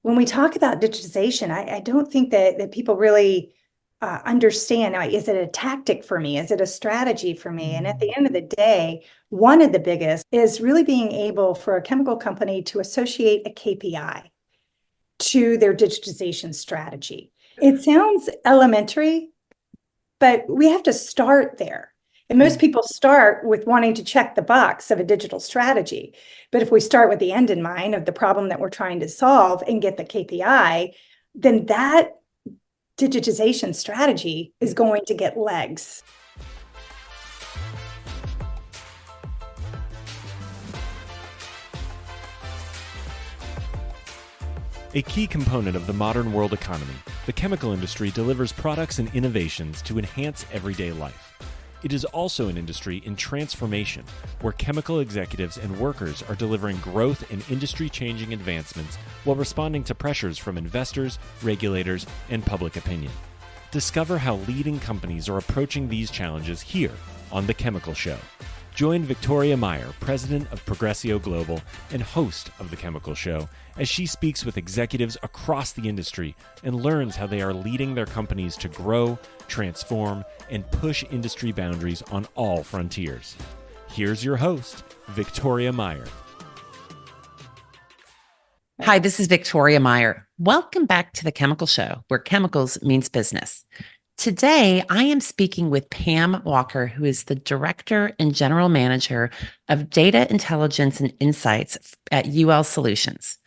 when we talk about digitization, I don't think that people really understand. Is it a tactic for me? Is it a strategy for me? And at the end of the day, one of the biggest is really being able for a chemical company to associate a KPI to their digitization strategy. It sounds elementary, but we have to start there. And most people start with wanting to check the box of a digital strategy. But if we start with the end in mind of the problem that we're trying to solve and get the KPI, then that digitization strategy is going to get legs. A key component of the modern world economy, the chemical industry delivers products and innovations to enhance everyday life. It is also an industry in transformation, where chemical executives and workers are delivering growth and industry-changing advancements while responding to pressures from investors, regulators, and public opinion. Discover how leading companies are approaching these challenges here on The Chemical Show. Join Victoria Meyer, president of Progressio Global and host of The Chemical Show, as she speaks with executives across the industry and learns how they are leading their companies to grow, transform, and push industry boundaries on all frontiers. Here's your host, Victoria Meyer. Hi, this is Victoria Meyer. Welcome back to The Chemical Show, where chemicals means business. Today, I am speaking with Pam Walker, who is the Director and General Manager of Data Intelligence and Insights at UL Solutions.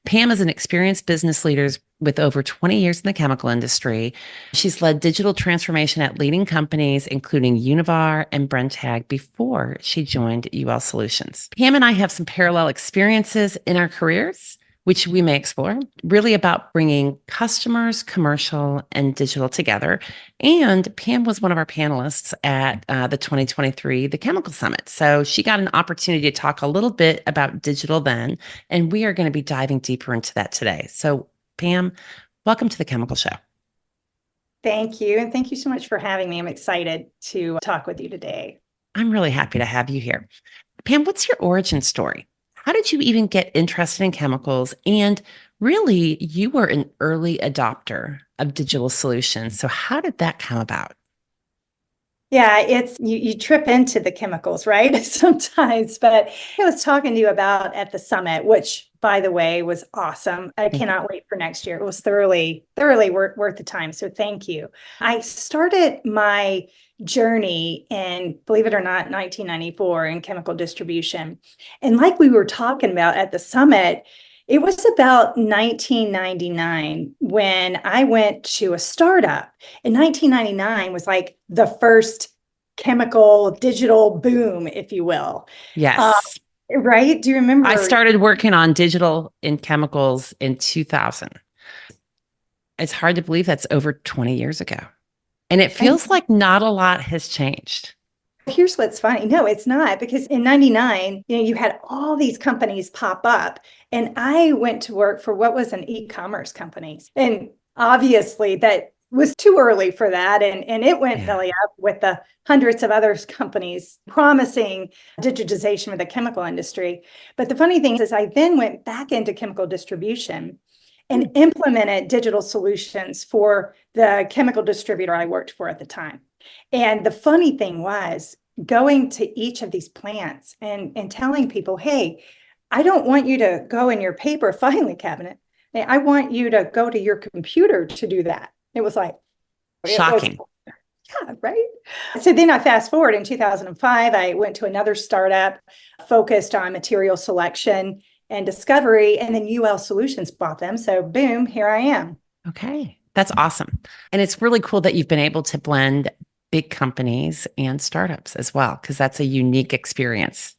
Pam is an experienced business leader with over 20 years in the chemical industry. She's led digital transformation at leading companies, including Univar and Brenntag, before she joined UL Solutions. Pam and I have some parallel experiences in our careers, which we may explore, really about bringing customers, commercial, and digital together. And Pam was one of our panelists at the 2023 The Chemical Summit. So she got an opportunity to talk a little bit about digital then, and we are going to be diving deeper into that today. So Pam, welcome to The Chemical Show. Thank you. And thank you so much for having me. I'm excited to talk with you today. I'm really happy to have you here. Pam, what's your origin story? How did you even get interested in chemicals? And really, you were an early adopter of digital solutions. So how did that come about? Yeah, it's you trip into the chemicals, right? Sometimes, but I was talking to you about at the summit, which by the way was awesome. I cannot wait for next year. It was thoroughly worth the time. So thank you. I started my journey in, believe it or not, 1994 in chemical distribution. And like we were talking about at the summit, it was about 1999 when I went to a startup. And 1999 was like the first chemical digital boom, if you will. Yes. Right? Do you remember? I started working on digital in chemicals in 2000. It's hard to believe that's over 20 years ago. And it feels like not a lot has changed. Here's what's funny. No, it's not, because in 99, you had all these companies pop up, and I went to work for what was an e-commerce company. And obviously that was too early for that. And it went belly up with the hundreds of other companies promising digitization of the chemical industry. But the funny thing is I then went back into chemical distribution and implemented digital solutions for the chemical distributor I worked for at the time. And the funny thing was going to each of these plants and telling people, hey, I don't want you to go in your paper filing cabinet. I want you to go to your computer to do that. It was like shocking. Yeah, right. So then I fast forward in 2005, I went to another startup focused on material selection and discovery, and then UL Solutions bought them. So boom, here I am. Okay, that's awesome. And it's really cool that you've been able to blend big companies and startups as well, because that's a unique experience.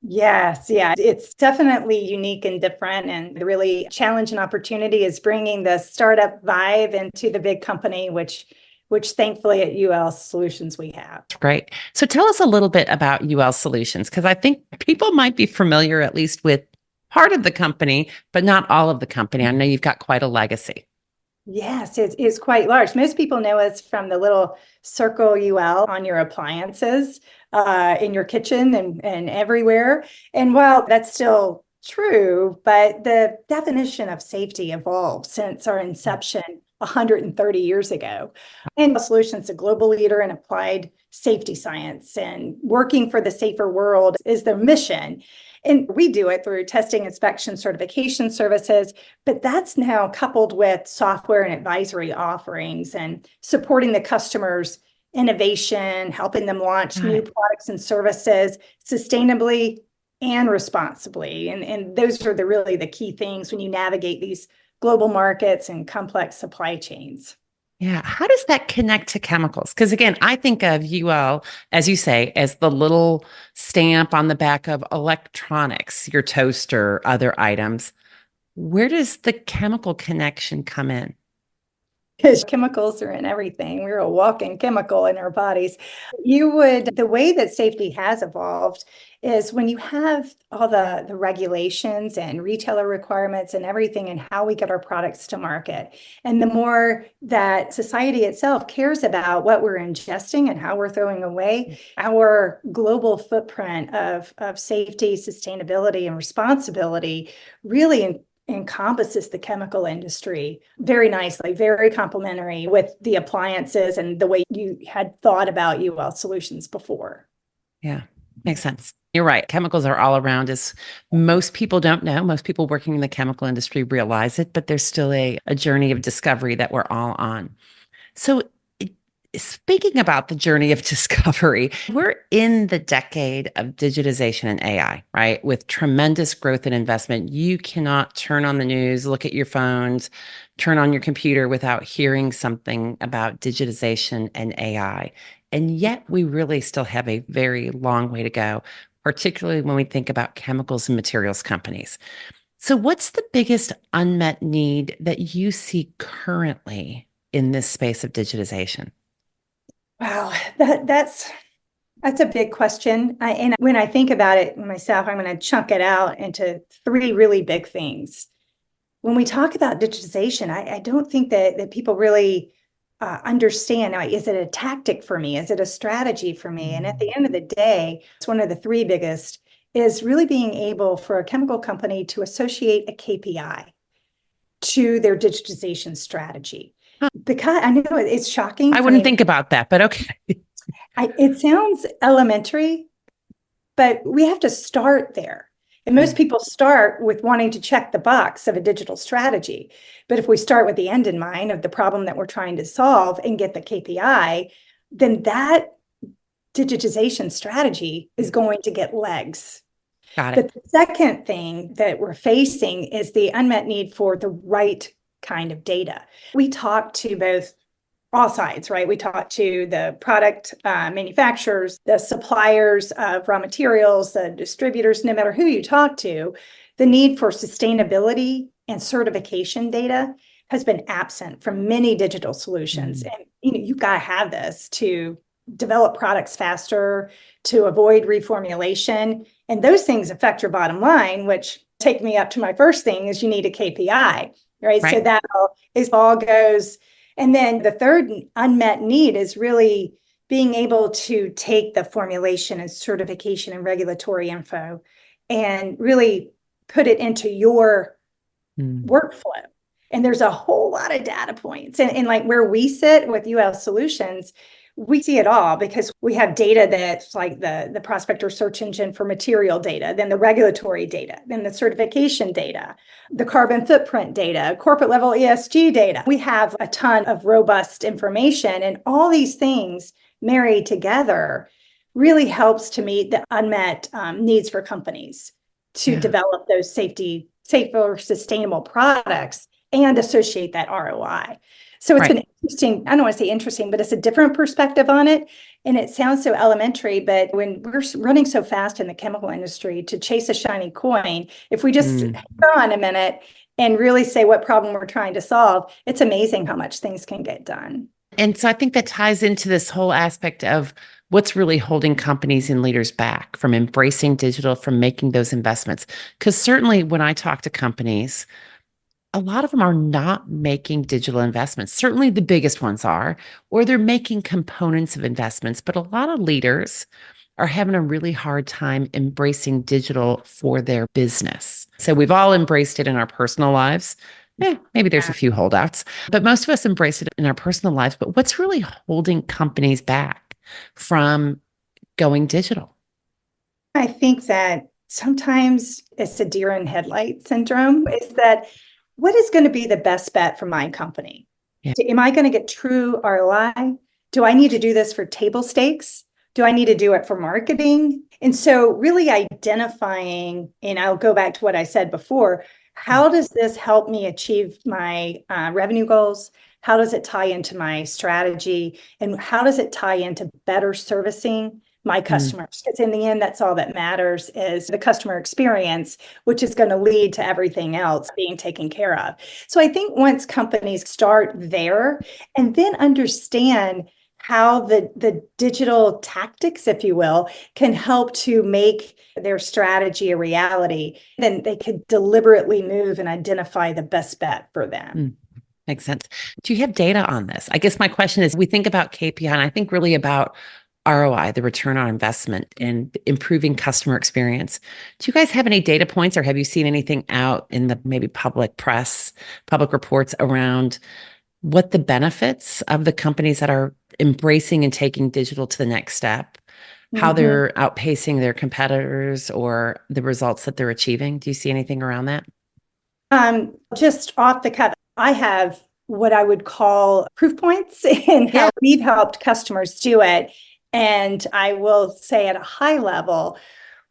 Yes, yeah, it's definitely unique and different. And the really challenge and opportunity is bringing the startup vibe into the big company, which thankfully at UL Solutions we have. Great. So tell us a little bit about UL Solutions, because I think people might be familiar at least with part of the company, but not all of the company. I know you've got quite a legacy. Yes, it is quite large. Most people know us from the little circle UL on your appliances in your kitchen and everywhere. And while that's still True, but the definition of safety evolved since our inception 130 years ago. And Solutions, a global leader in applied safety science and working for the safer world is their mission. And we do it through testing, inspection, certification services, but that's now coupled with software and advisory offerings and supporting the customers' innovation, helping them launch Got new it. products and services sustainably and responsibly. And those are really the key things when you navigate these global markets and complex supply chains. Yeah. How does that connect to chemicals? Because again, I think of UL, as you say, as the little stamp on the back of electronics, your toaster, other items. Where does the chemical connection come in? Because chemicals are in everything. We're a walking chemical in our bodies. The way that safety has evolved is when you have all the regulations and retailer requirements and everything and how we get our products to market. And the more that society itself cares about what we're ingesting and how we're throwing away, our global footprint of safety, sustainability, and responsibility really encompasses the chemical industry very nicely, very complementary with the appliances and the way you had thought about UL Solutions before. Yeah, makes sense. You're right. Chemicals are all around us. Most people don't know. Most people working in the chemical industry realize it, but there's still a journey of discovery that we're all on. So, speaking about the journey of discovery, we're in the decade of digitization and AI, right? With tremendous growth and investment. You cannot turn on the news, look at your phones, turn on your computer without hearing something about digitization and AI. And yet, we really still have a very long way to go, particularly when we think about chemicals and materials companies. So, what's the biggest unmet need that you see currently in this space of digitization? Wow, that's a big question. And when I think about it myself, I'm going to chunk it out into three really big things. When we talk about digitization, I don't think that people really understand. Now, is it a tactic for me? Is it a strategy for me? And at the end of the day, it's one of the three biggest is really being able for a chemical company to associate a KPI to their digitization strategy. Huh. Because I know it's shocking. I I wouldn't mean, think about that, but okay. it sounds elementary, but we have to start there. And most people start with wanting to check the box of a digital strategy. But if we start with the end in mind of the problem that we're trying to solve and get the KPI, then that digitization strategy is going to get legs. Got it. But the second thing that we're facing is the unmet need for the right kind of data. We talk to both all sides, right? We talk to the product manufacturers, the suppliers of raw materials, the distributors, no matter who you talk to, the need for sustainability and certification data has been absent from many digital solutions. And you've got to have this to develop products faster, to avoid reformulation. And those things affect your bottom line, which take me up to my first thing is you need a KPI, right? So Right. that all goes. And then the third unmet need is really being able to take the formulation and certification and regulatory info and really put it into your workflow. And there's a whole lot of data points. And like where we sit with UL Solutions, we see it all because we have data that's like the prospector search engine for material data, then the regulatory data, then the certification data, the carbon footprint data, corporate level ESG data. We have a ton of robust information, and all these things married together really helps to meet the unmet needs for companies to develop those safer, sustainable products and associate that ROI. So it's been interesting. I don't want to say interesting, but it's a different perspective on it. And it sounds so elementary, but when we're running so fast in the chemical industry to chase a shiny coin, if we just hang on a minute and really say what problem we're trying to solve, it's amazing how much things can get done. And so I think that ties into this whole aspect of what's really holding companies and leaders back from embracing digital, from making those investments. Because certainly when I talk to companies, a lot of them are not making digital investments. Certainly the biggest ones are, or they're making components of investments, but a lot of leaders are having a really hard time embracing digital for their business. So we've all embraced it in our personal lives. Maybe there's a few holdouts, but most of us embrace it in our personal lives. But what's really holding companies back from going digital? I think that sometimes it's a deer in headlight syndrome, is that what is going to be the best bet for my company? Yeah. Am I going to get true ROI? Do I need to do this for table stakes? Do I need to do it for marketing? And so really identifying, and I'll go back to what I said before, how does this help me achieve my revenue goals? How does it tie into my strategy? And how does it tie into better servicing my Mm, customers? Because in the end, that's all that matters is the customer experience, which is going to lead to everything else being taken care of. So I think once companies start there and then understand how the digital tactics, if you will, can help to make their strategy a reality, then they could deliberately move and identify the best bet for them. mm. Makes sense. Do you have data on this? I guess my question is, we think about KPI, and I think really about ROI, the return on investment, and improving customer experience. Do you guys have any data points, or have you seen anything out in the maybe public press, public reports around what the benefits of the companies that are embracing and taking digital to the next step, how Mhm. they're outpacing their competitors or the results that they're achieving? Do you see anything around that? Just off the cuff, I have what I would call proof points in how Yeah. we've helped customers do it. And I will say at a high level,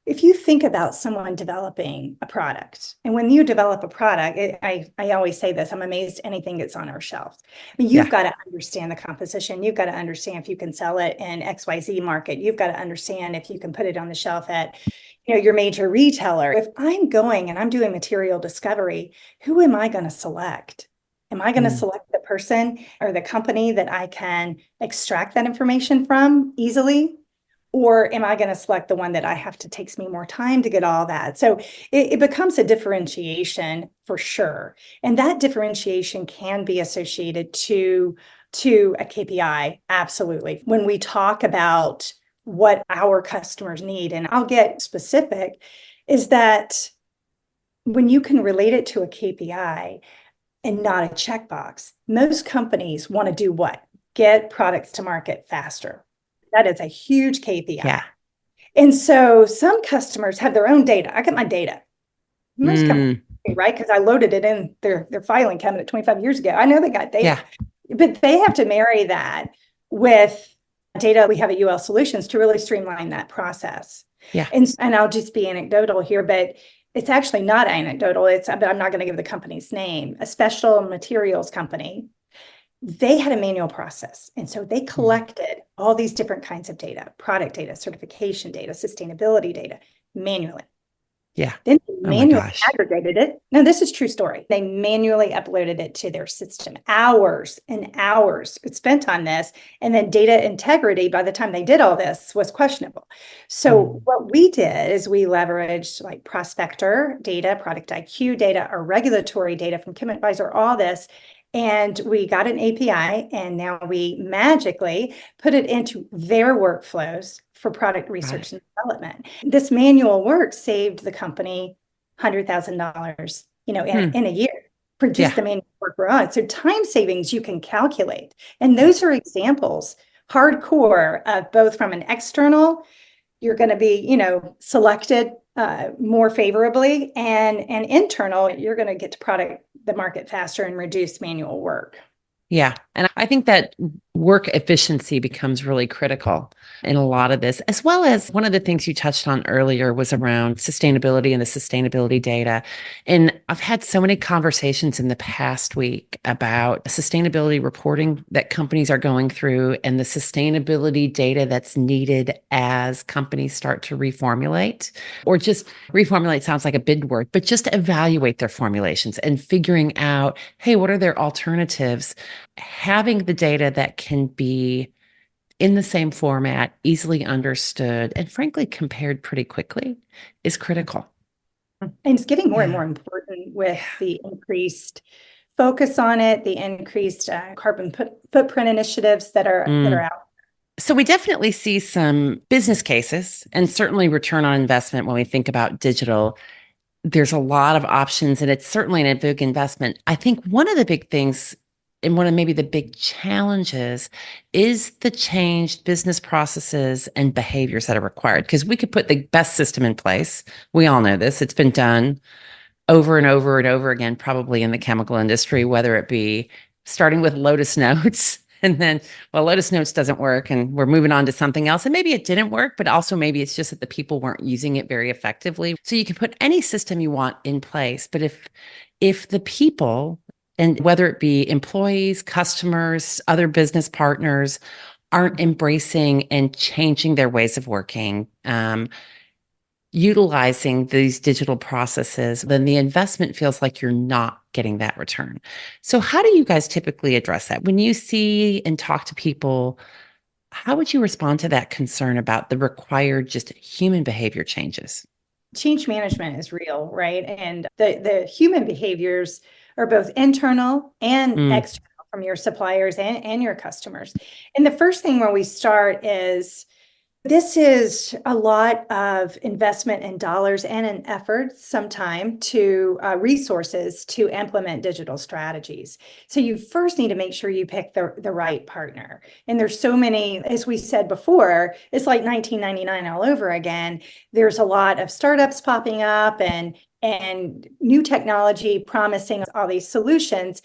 if you think about someone developing a product, and when you develop a product, I always say this, I'm amazed anything that's on our shelves. I mean, you've Yeah. got to understand the composition. You've got to understand if you can sell it in XYZ market. You've got to understand if you can put it on the shelf at, your major retailer. If I'm going and I'm doing material discovery, who am I going to select? Am I going to Mm, select the person or the company that I can extract that information from easily? Or am I going to select the one that I have to takes me more time to get all that? So it becomes a differentiation for sure. And that differentiation can be associated to a KPI. Absolutely. When we talk about what our customers need, and I'll get specific, is that when you can relate it to a KPI and not a checkbox, most companies want to do what? Get products to market faster. That is a huge KPI. yeah. And so some customers have their own data. I got my data. Most companies, Mm, right? Because I loaded it in their filing cabinet 25 years ago. I know they got data, yeah. but they have to marry that with data we have at UL Solutions to really streamline that process. Yeah. And I'll just be anecdotal here, but it's actually not anecdotal. But I'm not going to give the company's name. A special materials company, they had a manual process. And so they Mm, collected all these different kinds of data, product data, certification data, sustainability data manually. yeah. Then they Oh my manually gosh. aggregated it. Now, this is true story. They manually uploaded it to their system. Hours and hours spent on this. And then data integrity, by the time they did all this, was questionable. So Mm, what we did is we leveraged like prospector data, product IQ data, or regulatory data from ChemAdvisor, all this. And we got an API, and now we magically put it into their workflows for product got it. research and development. This manual work saved the company $100,000, Hmm. in a year for just Yeah. the manual work we're on. So time savings you can calculate. And those are examples, hardcore, of both from an external, you're going to be, selected more favorably, and internal, you're going to get to product the market faster and reduce manual work. Yeah. And I think that work efficiency becomes really critical in a lot of this, as well as one of the things you touched on earlier was around sustainability and the sustainability data. And I've had so many conversations in the past week about sustainability reporting that companies are going through and the sustainability data that's needed as companies start to reformulate, or just reformulate sounds like a big word, but just evaluate their formulations and figuring out, hey, what are their alternatives? Having the data that can be in the same format, easily understood, and frankly compared pretty quickly is critical. And it's getting more and Yeah. more important with the increased focus on it, the increased carbon footprint initiatives that are Mm. out. So we definitely see some business cases and certainly return on investment when we think about digital. There's a lot of options and it's certainly a big investment. I think one of the big things and one of maybe the big challenges is the changed business processes and behaviors that are required. Because we could put the best system in place. We all know this. It's been done over and over and over again, probably in the chemical industry, whether it be starting with Lotus Notes and then, well, Lotus Notes doesn't work and we're moving on to something else. And maybe it didn't work, but also maybe it's just that the people weren't using it very effectively. So you can put any system you want in place, but if the people, and whether it be employees, customers, other business partners, aren't embracing and changing their ways of working, utilizing these digital processes, then the investment feels like you're not getting that return. So, how do you guys typically address that? When you see and talk to people, how would you respond to that concern about the required just human behavior changes? Change management is real, right? And the human behaviors are both internal and Mm, external from your suppliers and your customers. And the first thing where we start is this is a lot of investment in dollars and an effort, some time to resources to implement digital strategies. So you first need to make sure you pick the right partner. And there's so many, as we said before, it's like 1999 all over again. There's a lot of startups popping up and new technology promising all these solutions.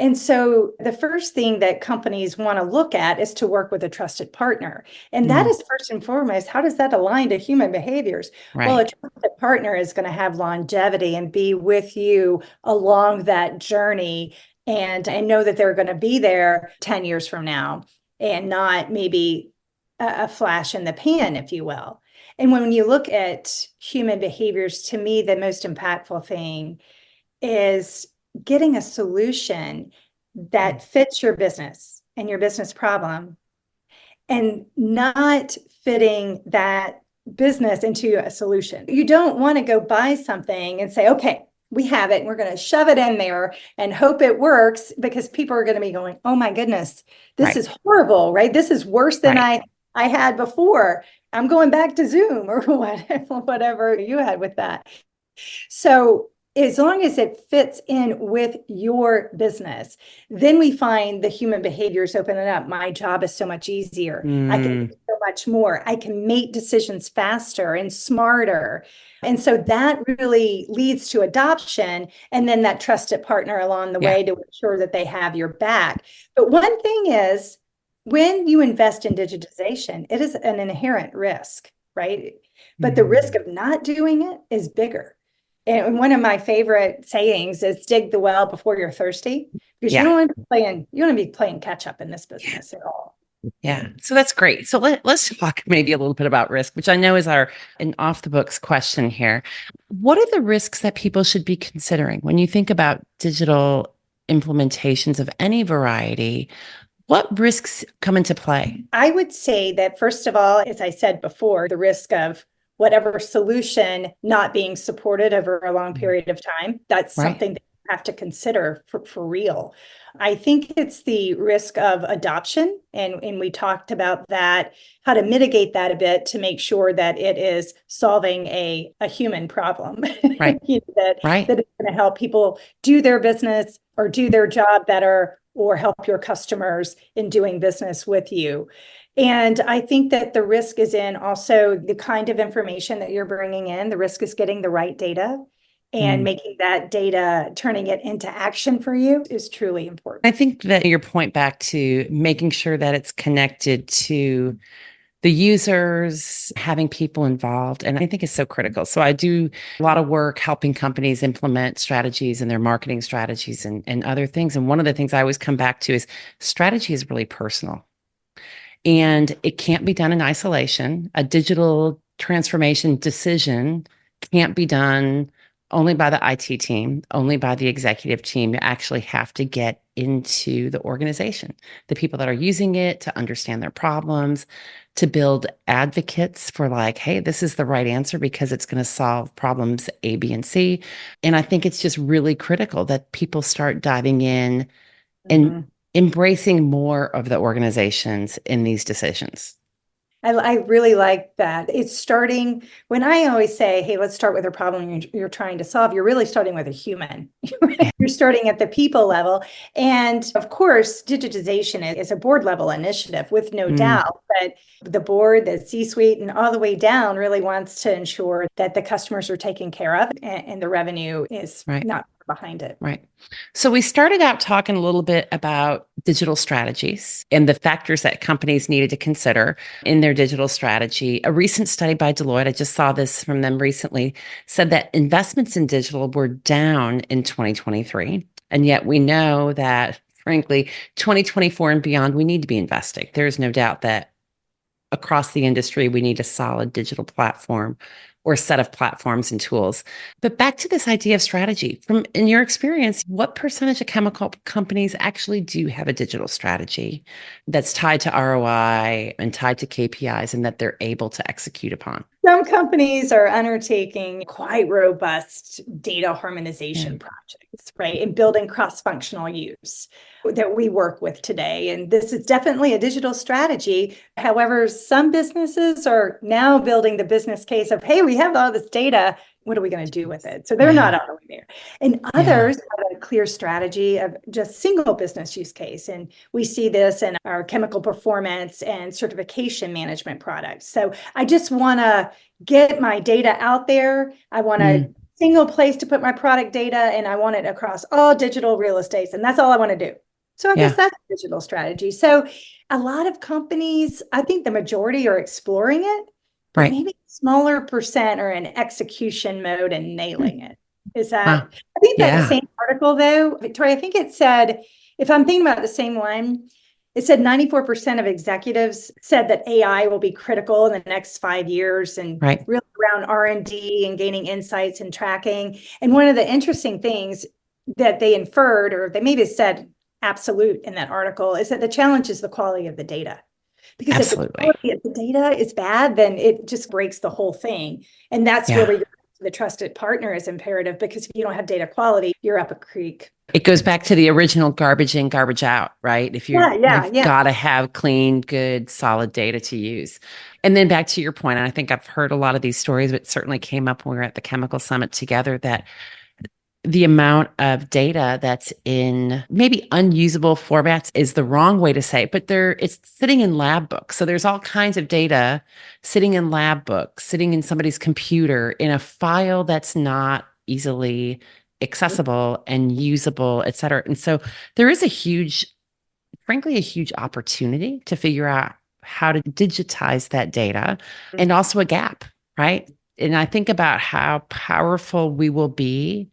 And so the first thing that companies want to look at is to work with a trusted partner. And that mm, is first and foremost, how does that align to human behaviors? Well, a right. trusted partner is going to have longevity and be with you along that journey and know that they're going to be there 10 years from now and not maybe a flash in the pan, if you will. And when you look at human behaviors, to me, the most impactful thing is getting a solution that fits your business and your business problem and not fitting that business into a solution. You don't want to go buy something and say, okay, we have it and we're going to shove it in there and hope it works because people are going to be going, oh my goodness, this Right. is horrible, right? This is worse than Right. I had before. I'm going back to Zoom or whatever you had with that. So as long as it fits in with your business, then we find the human behaviors opening up. My job is so much easier. I can do Mm, so much more. I can make decisions faster and smarter. And so that really leads to adoption and then that trusted partner along the yeah. way to ensure that they have your back. But one thing is, when you invest in digitization, it is an inherent risk, right? But the risk Mm, of not doing it is bigger. And one of my favorite sayings is dig the well before you're thirsty, because yeah. you don't want to be playing catch up in this business at all. Yeah. So that's great. So let's talk maybe a little bit about risk, which I know is our an off the books question here. What are the risks that people should be considering when you think about digital implementations of any variety? What risks come into play? I would say that, first of all, as I said before, the risk of whatever solution not being supported over a long Mm, period of time, that's right. something that you have to consider for real. I think it's the risk of adoption. And we talked about that, how to mitigate that a bit to make sure that it is solving a human problem, Right. Right. that it's going to help people do their business or do their job better or help your customers in doing business with you. And I think that the risk is in also the kind of information that you're bringing in. The risk is getting the right data and Mm. making that data, turning it into action for you is truly I important. think that your point back to making sure that it's connected to the users, having people involved, and I think is so critical. So I do a lot of work helping companies implement strategies and their marketing strategies and other things. And one of the things I always come back to is strategy is really personal. And it can't be done in isolation. A digital transformation decision can't be done only by the IT team, only by the executive team. You actually have to get into the organization, the people that are using it to understand their problems, to build advocates for like, hey, this is the right answer because it's going to solve problems A, B, and C. And I think it's just really critical that people start diving in and Mhm. embracing more of the organizations in these decisions. I really like that. It's starting when I always say, hey, let's start with a problem you're trying to solve. You're really starting with a human. Yeah. You're starting at the people level. And of course, digitization is a board level initiative with no Mm, doubt. But the board, the C-suite, and all the way down really wants to ensure that the customers are taken care of and the revenue is right. not behind it. Right. So we started out talking a little bit about digital strategies and the factors that companies needed to consider in their digital strategy. A recent study by Deloitte, I just saw this from them recently, said that investments in digital were down in 2023. And yet we know that, frankly, 2024 and beyond, we need to be investing. There's no doubt that across the industry, we need a solid digital platform or set of platforms and tools. But back to this idea of strategy, from in your experience, what percentage of chemical companies actually do have a digital strategy that's tied to ROI and tied to KPIs and that they're able to execute upon? Some companies are undertaking quite robust data Yeah. harmonization projects, right? And building cross-functional use that we work with today. And this is definitely a digital strategy. However, some businesses are now building the business case of, hey, we have all this data. What are we going to do with it? So they're not Yeah. all the way there. And Yeah. others have a clear strategy of just single business use case. And we see this in our chemical performance and certification management products. So I just want to get my data out there. I want a Mm, single place to put my product data, and I want it across all digital real estates. And that's all I want to do. So I guess yeah. that's a digital strategy. So a lot of companies, I think the majority are exploring it, but Right. maybe a smaller percent are in execution mode and nailing Hmm. it. Is Wow. that, I think that Yeah. same article though, Victoria, I think it said, if I'm thinking about the same one, it said 94% of executives said that AI will be critical in the next 5 years and Right. really around R&D and gaining insights and tracking. And one of the interesting things that they inferred, or they maybe said absolute in that article, is that the challenge is the quality of the data. Because if the Absolutely. quality of the data is bad, then it just breaks the whole thing. And that's where Yeah. we go to the trusted partner is imperative, because if you don't have data quality, you're up a creek. It goes back to the original garbage in, garbage out, right? If Yeah, yeah, you've yeah. got to have clean, good, solid data to use. And then back to your point, and I think I've heard a lot of these stories, but it certainly came up when we were at the Chemical Summit together, that the amount of data that's in maybe unusable formats is the wrong way to say it, but it's sitting in lab books. So there's all kinds of data sitting in lab books, sitting in somebody's computer in a file that's not easily accessible and usable, et cetera. And so there is frankly, a huge opportunity to figure out how to digitize that data and also a gap, right? And I think about how powerful we will be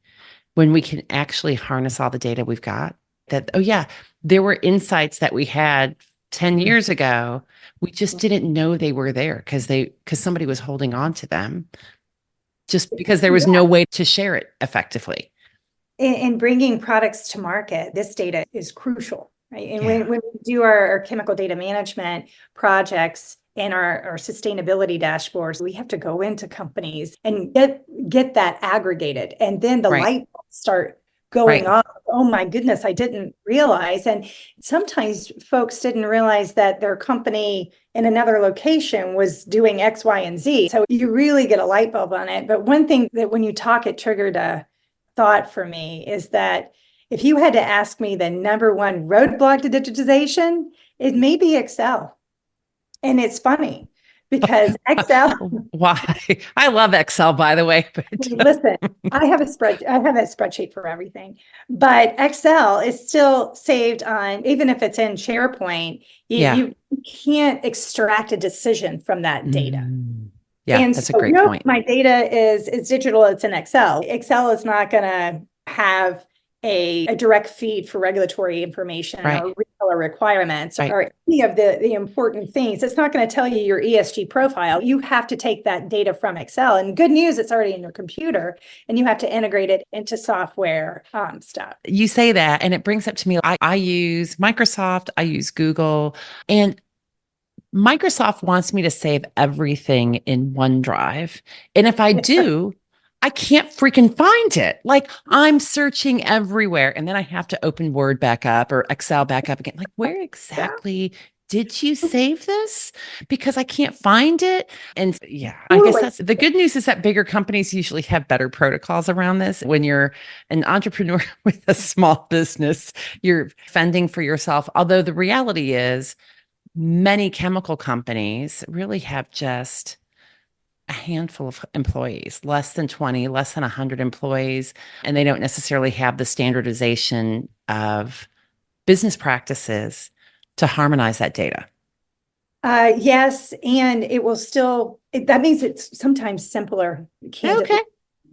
when we can actually harness all the data we've got. That, oh yeah, there were insights that we had 10 years ago. We just didn't know they were there because somebody was holding on to them just because there was no Yeah. way to share it effectively. In bringing products to market, this data is crucial, right? And Yeah. when we do our chemical data management projects and our sustainability dashboards, we have to go into companies and get that aggregated. And then the Right. light bulbs start going Right. off. Oh my goodness, I didn't realize. And sometimes folks didn't realize that their company in another location was doing X, Y, and Z. So you really get a light bulb on it. But one thing that when you talk, it triggered a thought for me is that if you had to ask me the number one roadblock to digitization, it may be Excel. And it's funny because Excel, Why? I love Excel, by the way, but listen, I have a spreadsheet for everything, but Excel is still saved on, even if it's in SharePoint, yeah. you can't extract a decision from that data. Mm. Yeah, And that's so, a great no, point. my data is digital, it's in Excel. Excel is not going to have a direct feed for regulatory information Right. or retailer requirements Right. or any of the important things. It's not going to tell you your ESG profile. You have to take that data from Excel. And good news, it's already in your computer and you have to integrate it into software stuff. You say that, and it brings up to me, I use Microsoft, I use Google, and Microsoft wants me to save everything in OneDrive. And if I do, I can't freaking find it. Like I'm searching everywhere. And then I have to open Word back up or Excel back up again. Like, where Yeah. exactly did you save this? Because I can't find it. And yeah, I guess that's the good news, is that bigger companies usually have better protocols around this. When you're an entrepreneur with a small business, you're fending for yourself. Although the reality is many chemical companies really have just a handful of employees, less than 20, less than 100 employees, and they don't necessarily have the standardization of business practices to harmonize that data. Yes, and it will still, that means it's sometimes simpler, candidly, Okay.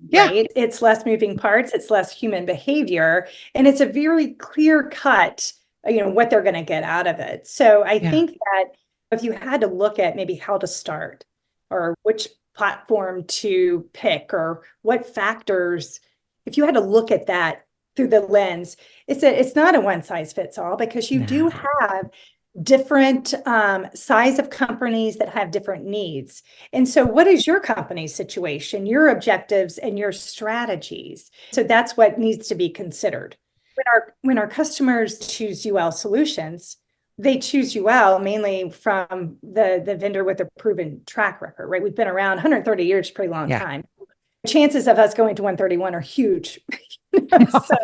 Yeah. right? It's less moving parts, it's less human behavior, and it's a very clear cut, what they're going to get out of it. So I think that if you had to look at maybe how to start or which platform to pick or what factors, if you had to look at that through the lens, it's not a one size fits all, because you do have different size of companies that have different needs. And so what is your company's situation, your objectives, and your strategies? So that's what needs to be considered. When our customers choose UL Solutions, they choose UL mainly from the vendor with a proven track record, right? We've been around 130 years, pretty long time. Chances of us going to 131 are huge. So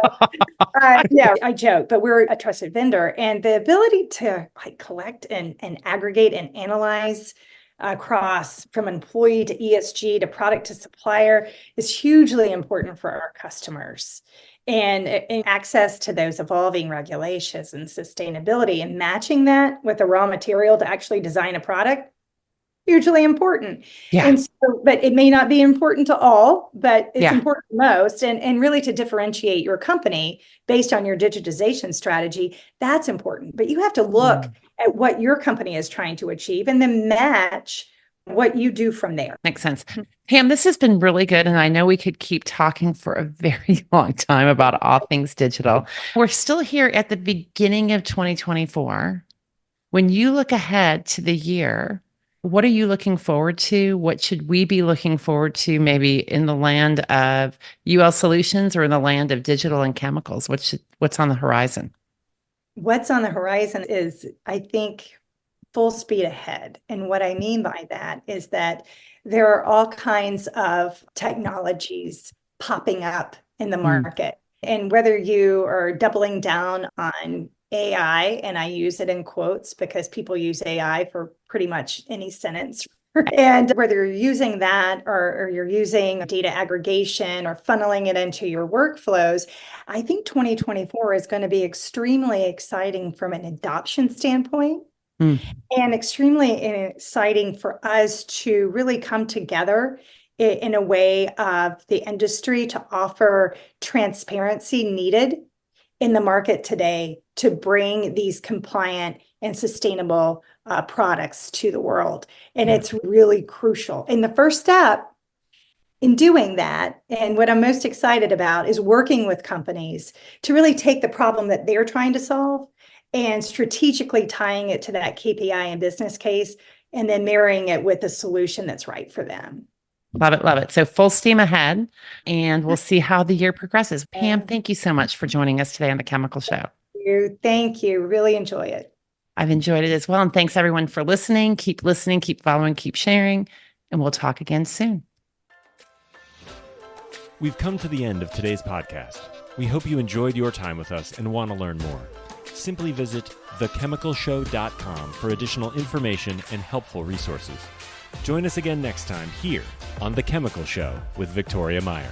yeah, I joke, but we're a trusted vendor, and the ability to collect and aggregate and analyze across from employee to ESG to product to supplier is hugely important for our customers. And access to those evolving regulations and sustainability and matching that with a raw material to actually design a product, hugely important. And so, but it may not be important to all, but it's important to most. And really to differentiate your company based on your digitization strategy, that's important. But you have to look at what your company is trying to achieve and then match what you do from there. Makes sense. Pam, this has been really good. And I know we could keep talking for a very long time about all things digital. We're still here at the beginning of 2024. When you look ahead to the year, what are you looking forward to? What should we be looking forward to, maybe in the land of UL Solutions or in the land of digital and chemicals? What's on the horizon? What's on the horizon is, I think, full speed ahead. And what I mean by that is that there are all kinds of technologies popping up in the market. And whether you are doubling down on AI, and I use it in quotes because people use AI for pretty much any sentence. And whether you're using that or you're using data aggregation or funneling it into your workflows, I think 2024 is going to be extremely exciting from an adoption standpoint. And extremely exciting for us to really come together in a way of the industry to offer transparency needed in the market today to bring these compliant and sustainable products to the world. And it's really crucial. And the first step in doing that, and what I'm most excited about, is working with companies to really take the problem that they're trying to solve and strategically tying it to that KPI and business case, and then marrying it with a solution that's right for them. Love it. Love it. So full steam ahead, and we'll see how the year progresses. Pam, thank you so much for joining us today on The Chemical Show. Thank you. Really enjoy it. I've enjoyed it as well. And thanks everyone for listening. Keep listening, keep following, keep sharing, and we'll talk again soon. We've come to the end of today's podcast. We hope you enjoyed your time with us and want to learn more. Simply visit thechemicalshow.com for additional information and helpful resources. Join us again next time here on The Chemical Show with Victoria Meyer.